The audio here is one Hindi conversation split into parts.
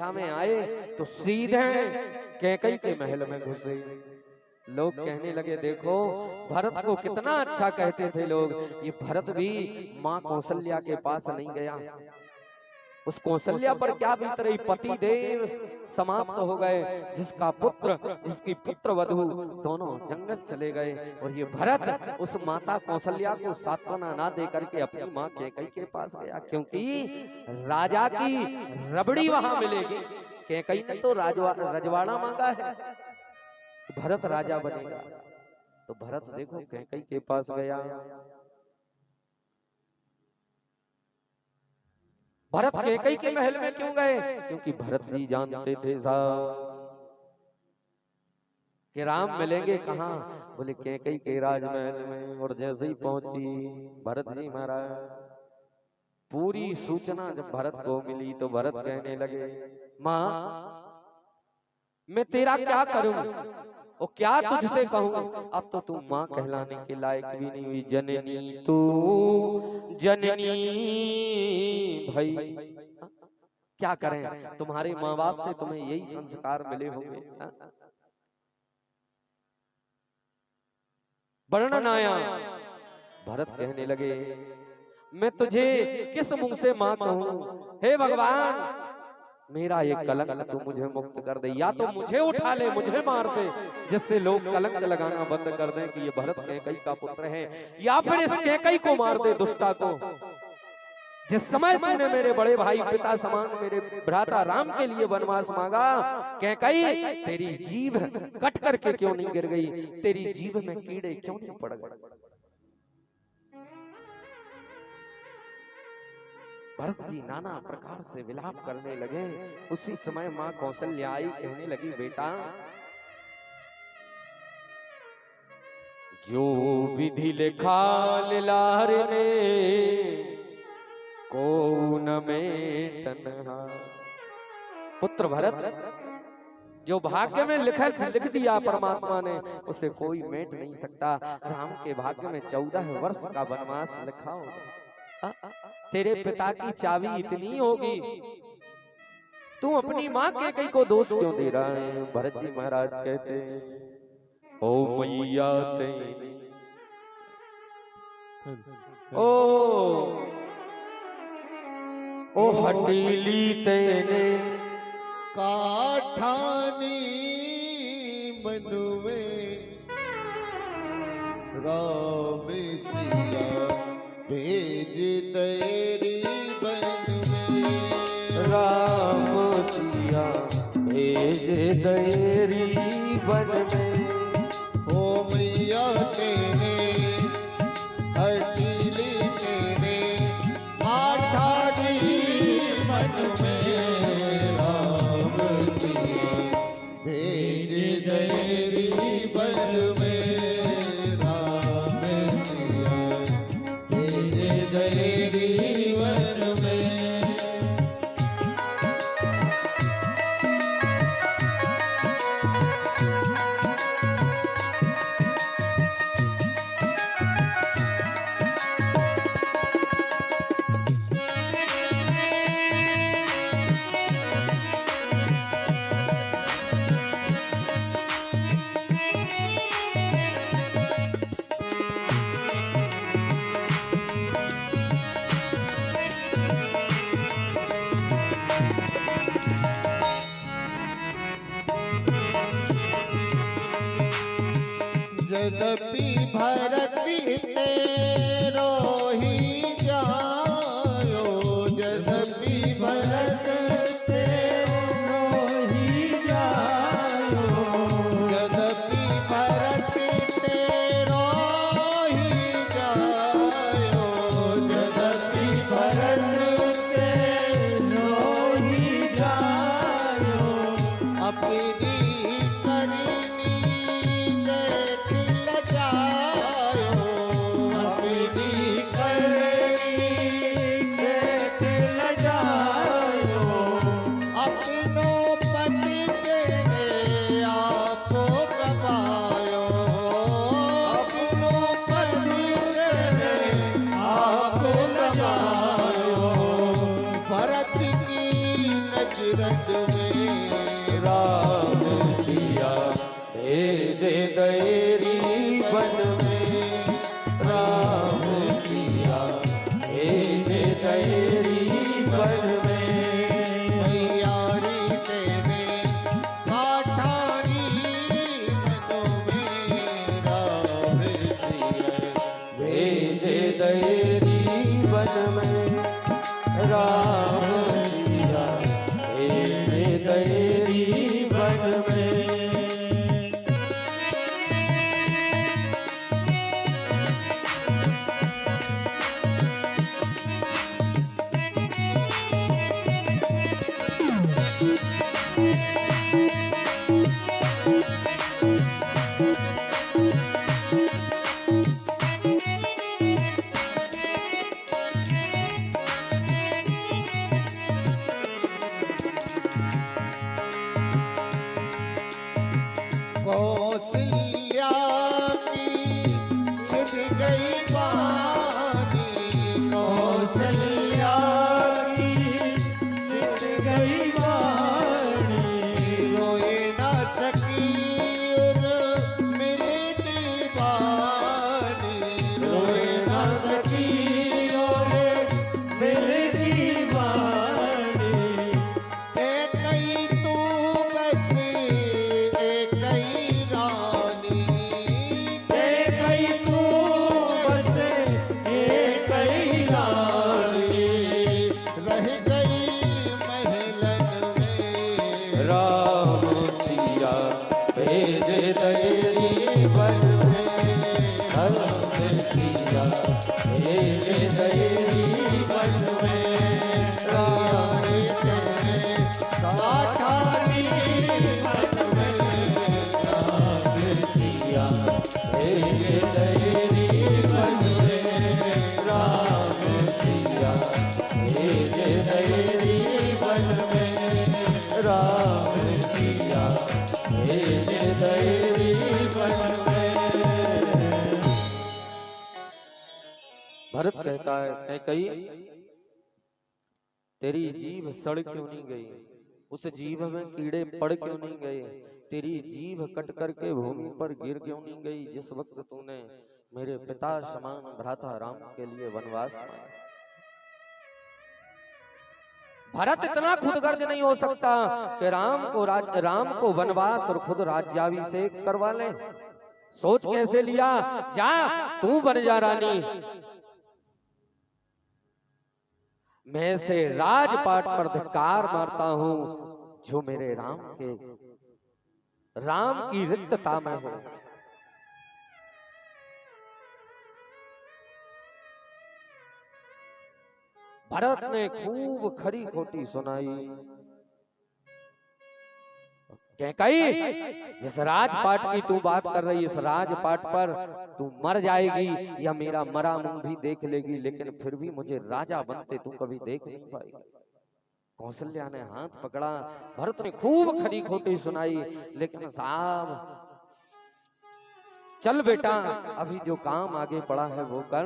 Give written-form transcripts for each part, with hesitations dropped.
अयोध्या में आए तो सीधे कैकई के महल में घुसे। लोग कहने लगे देखो भरत को कितना अच्छा कहते थे लोग, ये भरत भी माँ कौशल्या के पास नहीं गया। उस कौशल्या पर क्या बीत रही, पति देव समाप्त हो गए, जिसका पुत्र जिसकी पुत्र वधू दोनों जंगल चले गए, और ये भरत उस माता कौशल्या को सांत्वना ना दे करके अपनी माँ कैकई के पास गया, क्योंकि राजा की रबड़ी वहां मिलेगी। कैकई ने तो रजवाड़ा मांगा है, भरत राजा बनेगा। तो भरत देखो कैकई के पास गया। भरत कैकई के महल में क्यों गए? क्योंकि भरत जी जानते थे साहब कि राम मिलेंगे कहाँ, बोले कैकई के राजमहल में। और जैसे ही पहुंची भरत जी महाराज, पूरी सूचना जब भरत को मिली तो भरत कहने लगे माँ मैं तेरा क्या करूं और क्या तुझसे कहूं, अब तो तू माँ कहलाने के लायक भी नहीं हुई। जननी तू जननी, भाई क्या करें, तुम्हारे माँ बाप से तुम्हें यही संस्कार मिले होंगे। वर्णन आया, भरत कहने लगे मैं तुझे किस मुंह से माँ कहूं, हे भगवान मेरा ये कलंक तू मुझे मुक्त कर दे, या तो मुझे उठा ले मुझे मार दे, जिससे लोग कलंक लगाना बंद कर दें कि ये भरत कैकई का पुत्र है, या फिर इस कैकई को मार दे दुष्टा को। जिस समय तूने मेरे बड़े भाई पिता समान मेरे भ्राता राम के लिए वनवास मांगा, कैकई तेरी जीभ कट करके क्यों नहीं गिर गई, तेरी जीभ में कीड़े क्यों नहीं पड़ गए। भरत जी नाना प्रकार से विलाप करने लगे। उसी समय माँ कौशल्या आई, कहने लगी बेटा जो विधि लिखा लार ने को न में तन्हा। पुत्र भरत जो भाग्य में लिख दिया परमात्मा ने, उसे कोई मेट नहीं सकता। राम के भाग्य में 14 वर्ष का वनवास लिखा होगा। तेरे पिता की चाबी इतनी होगी, तू अपनी माँ कैकई को दोष क्यों दे रहा है। भरत जी महाराज कहते ओ मैया तेरी ओ हटीली तेने काठानी मनुवे राम सिया भेज तेरी बन में, राम सिया भेज तेरी बन में। ओ मैया तेरे हटीली तेरे आठानी मन में, राम सिया भेज तेरी बन में, राम सिया भेज तेरी बन में। यद्यपि भरती तेरो ही जायो, यद्यपि भरत तेरो ही जायो, यद्यपि भरत तेरो ही जायो, यद्यपि भरत तेरो ही जायो, अपनी भरत की नजरत में राम सिया भेजे दैरी वन में, राम सिया भेजे दैरी वन में। मैयारी तेरे काठारी मनों में राम सिया भेजे दैरी वन में, राम सिया भेजे दैरी वन में। कौशल्या की छिद गई बानी, कौशल्या की छिद गई वाणी, रोए न सकी उर मिलती बानी, रोए न सकी और मिलती वाणी। एक ही तू बस एक ही रानी, एक ही तू बस एक ही रानी, रह गई महलन में राम सिया भेजे दैरी वन में, राम सिया भेजे दैरी वन में। राम तेरे काठारी वन में, राम सिया भेजे दैरी वन में, राम सिया भेजे दैरी वन में, राम सिया भेजे दैरी वन में। भरत कहता है कैकई, तेरी जीभ सड़ क्यों नहीं गई, उस जीभ में कीड़े पड़ क्यों नहीं गए, तेरी जीभ कट करके भूमि पर गिर क्यों नहीं गई जिस वक्त तूने मेरे पिता समान भ्राता राम के लिए वनवास मांगा। भरत इतना खुदगर्ज नहीं हो सकता कि राम को वनवास और खुद राज्याभिषेक करवा ले। सोच कैसे लिया, जा तू बन जा रानी, मैं से राजपाट पर धिक्कार मारता हूं जो मेरे राम की रिक्तता में हो। भरत ने खूब खरी खोटी सुनाई। कैकई, जिस राजपाट की तू बात कर रही, इस राजपाट पर तू मर जाएगी या मेरा मरा मुंह भी देख लेगी, लेकिन फिर भी मुझे राजा बनते तू कभी देख नहीं पाएगी। कौशल्या ने हाथ पकड़ा, भरत ने खूब खरी खोटी सुनाई, लेकिन साहब चल बेटा, अभी जो काम आगे पड़ा है वो कर।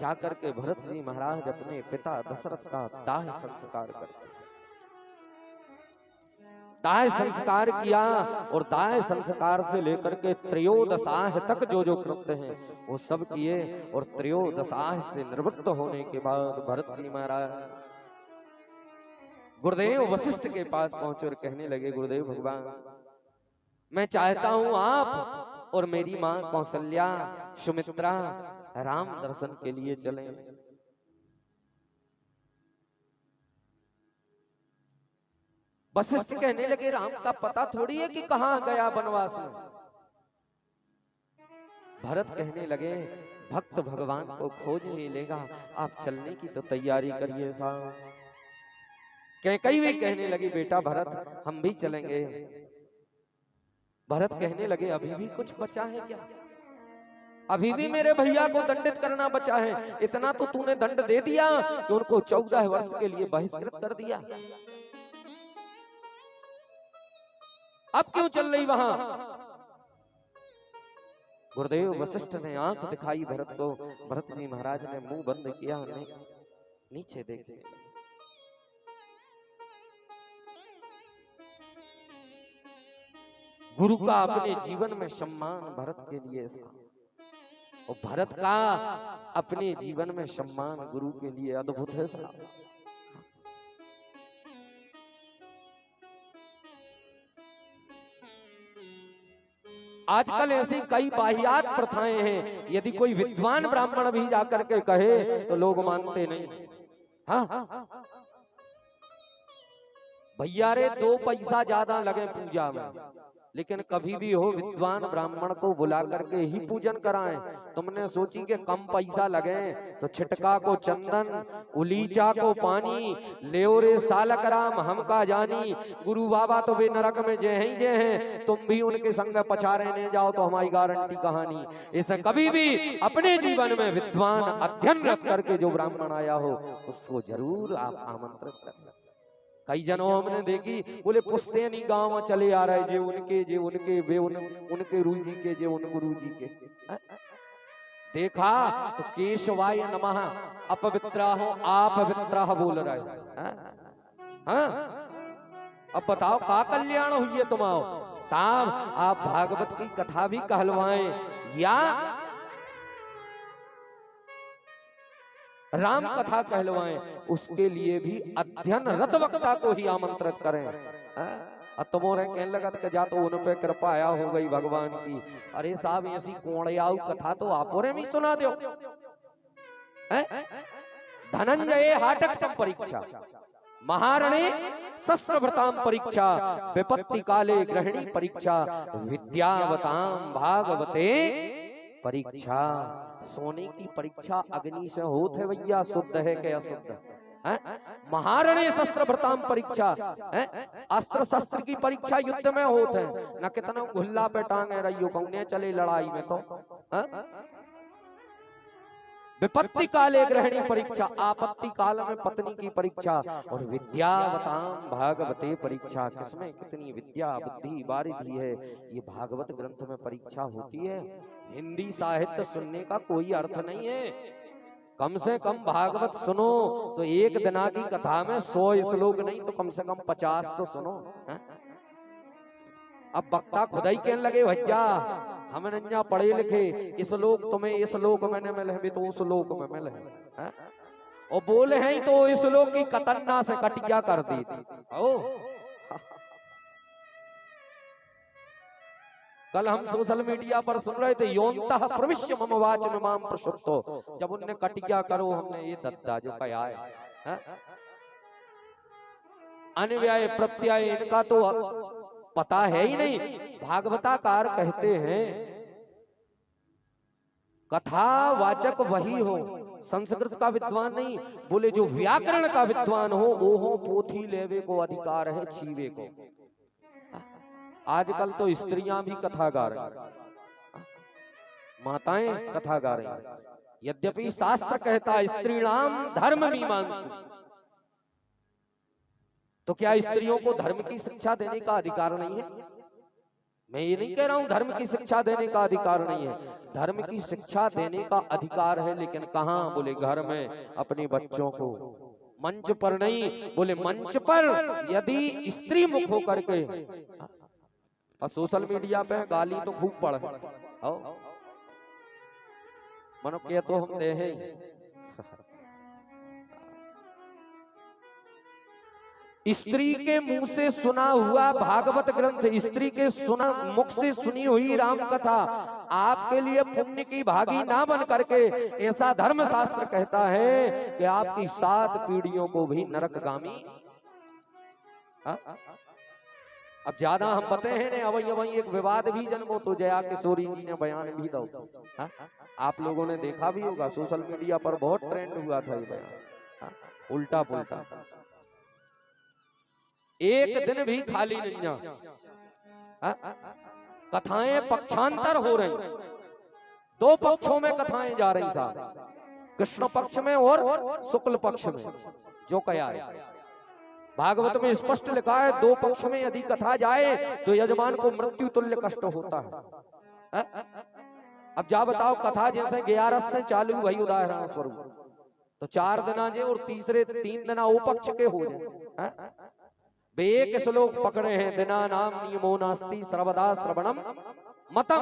जाकर के भरत जी महाराज अपने पिता दशरथ का दाह संस्कार करते, दाह संस्कार किया, और दाह संस्कार से लेकर के त्रयोदशाह तक जो जो कृत्य हैं वो सब किए, और त्रयोदशाह से निवृत्त होने के बाद भरत जी महाराज गुरुदेव वशिष्ठ के पास पहुंचे और कहने लगे, गुरुदेव भगवान, मैं चाहता हूं आप और मेरी मां कौशल्या सुमित्रा राम दर्शन के लिए चलें। वशिष्ठ कहने लगे, राम का पता थोड़ी है कि कहां गया वनवास में। भरत कहने लगे, भक्त भगवान को खोज ही लेगा, आप चलने की तो तैयारी करिए साहब। कैकई भी कहने लगी, बेटा भरत हम भी चलेंगे। भरत कहने लगे, अभी भी कुछ बचा है क्या, अभी भी मेरे भैया को दंडित करना बचा है। इतना तो तूने दंड दे दिया कि उनको 14 वर्ष के लिए बहिष्कृत कर दिया, अब क्यों चल रही वहां। गुरुदेव वशिष्ठ ने आंख दिखाई भरत को, भरत जी महाराज ने मुंह बंद किया, नीचे देखे। गुरु का अपने जीवन में सम्मान भरत के लिए था, और भरत का अपने जीवन में सम्मान गुरु के लिए अद्भुत है साहब। आजकल ऐसी कई वाहियात प्रथाएं हैं, यदि कोई विद्वान ब्राह्मण भी जाकर के कहे तो लोग मानते नहीं। हाँ भैया रे 2 पैसा ज्यादा लगे पूजा में, लेकिन कभी भी हो विद्वान ब्राह्मण को बुला करके ही पूजन कराएं। तुमने सोची कि कम पैसा लगे तो छिटका को चंदन, उलीचा को पानी, लेओ रे सालक राम हम का जानी, गुरु बाबा तो वे नरक में जे हैं, तुम भी उनके संग पछाड़े नहीं जाओ तो हमारी गारंटी कहानी। इसे कभी भी अपने जीवन में विद्वान अध्ययन रख करके जो ब्राह्मण आया हो उसको जरूर आप आमंत्रित करना। कई जनों हमने देखी बोले पुश्तैनी गांव में चले आ रहे, जे उनके वे उनके गुरु जी के, जे उन गुरु जी के। देखा तो केशवाय नमः अपवित्राहो आपवित्राह बोल रहे। हाँ अब बताओ का कल्याण हुई है तुम्हारो साहब। आप भागवत की कथा भी कहलवाएं या राम कथा कहलवाएं, उसके लिए भी अध्ययन रत वक्ता को ही आमंत्रित करें। तुम्हारे कहने लगा कि जा तो उन पे कृपा आया हो गई भगवान की। अरे साहब ऐसी कोणयाऊ कथा तो आप और भी सुना दो। धनंजय हाटक सब परीक्षा, महारणे शस्त्रभृताम परीक्षा, विपत्ति काले गृहिणी परीक्षा, विद्यावताम भागवते परीक्षा। सोने की परीक्षा अग्नि से होत है भैया, शुद्ध है कि अशुद्ध। महारणे शस्त्र भृताम परीक्षा, अस्त्र शस्त्र की परीक्षा युद्ध में होत है, न कितना गुल्ला पे टांगे रहियो कौने चले लड़ाई में तो। विपत्ति काले गृहिणी परीक्षा, आपत्ति काल में पत्नी की परीक्षा, और विद्यावताम भागवते परीक्षा, किसमें कितनी विद्या बुद्धि बारिधि है ये भागवत ग्रंथ में परीक्षा होती है। हिंदी साहित्य सुनने का कोई अर्थ नहीं है, कम से कम भागवत सुनो तो एक दिना की कथा में 100 श्लोक नहीं तो कम से कम 50 तो सुनो। अब वक्ता खुदा ही कहने लगे भैया हम नन्या पढ़े लिखे, इस लोक तुम्हें इस लोक में न मिले तो उस लोक में मिले, और बोले हैं तो इस लोक की कतन्ना से कटिया कर दी थी। ओ कल हम सोशल मीडिया पर सुन रहे थे योनतः प्रविश्य मम वाच में माम प्रशुप्तो, जब उनने कटिया करो हमने ये दद्दा जो कहा है अन्व्याय प्रत्यय इनका तो पता है ही नहीं। भागवताकार कहते हैं कथावाचक वही हो, संस्कृत का विद्वान नहीं, बोले जो व्याकरण का विद्वान हो वो हो पोथी लेवे को अधिकार है छीवे को। आजकल तो स्त्रियां भी कथा गा रही, माताएं कथा गा रही, यद्यपि शास्त्र कहता स्त्रीणाम धर्म मीमांसु, तो क्या स्त्रियों को धर्म की शिक्षा देने का अधिकार नहीं है? मैं ये नहीं कह रहा हूं धर्म की शिक्षा देने का अधिकार नहीं है, धर्म की शिक्षा देने का अधिकार है, लेकिन कहां? बोले घर में अपने बच्चों को, मंच पर नहीं। बोले मंच पर यदि स्त्री मुख होकर के, और सोशल मीडिया पे गाली तो खूब पड़ मनो के तो हम दे हैं। स्त्री के मुंह से सुना हुआ भागवत ग्रंथ, स्त्री के सुना मुख से सुनी हुई राम कथा आपके लिए पुण्य की भागी ना बन करके, ऐसा धर्म शास्त्र कहता है कि आपकी 7 पीढ़ियों को भी नरकगामी। अब ज्यादा हम पते हैं ने अवई एक विवाद भी जन्मो तो जया किशोरी जी ने बयान भी दो। आप लोगों ने देखा भी होगा सोशल मीडिया पर बहुत ट्रेंड हुआ था ये बयान, उल्टा पुल्टा। एक दिन भी खाली नहीं जा, कथाएं पक्षांतर हो रही, 2 पक्षों में कथाएं जा रही साहब, कृष्ण पक्ष में और शुक्ल पक्ष में। जो कया है भागवत में स्पष्ट लिखा है 2 पक्ष में यदि कथा जाए तो यजमान को मृत्यु तुल्य कष्ट होता है। अब जा बताओ कथा जैसे 11 से चालू हुई उदाहरण स्वरूप, तो 4 दिना जे और तीसरे 3 दिना वो पक्ष के हो जाए। वे एक श्लोक पकड़े हैं, दिना नाम नियमो नास्ति सर्वदा श्रवणम मतम।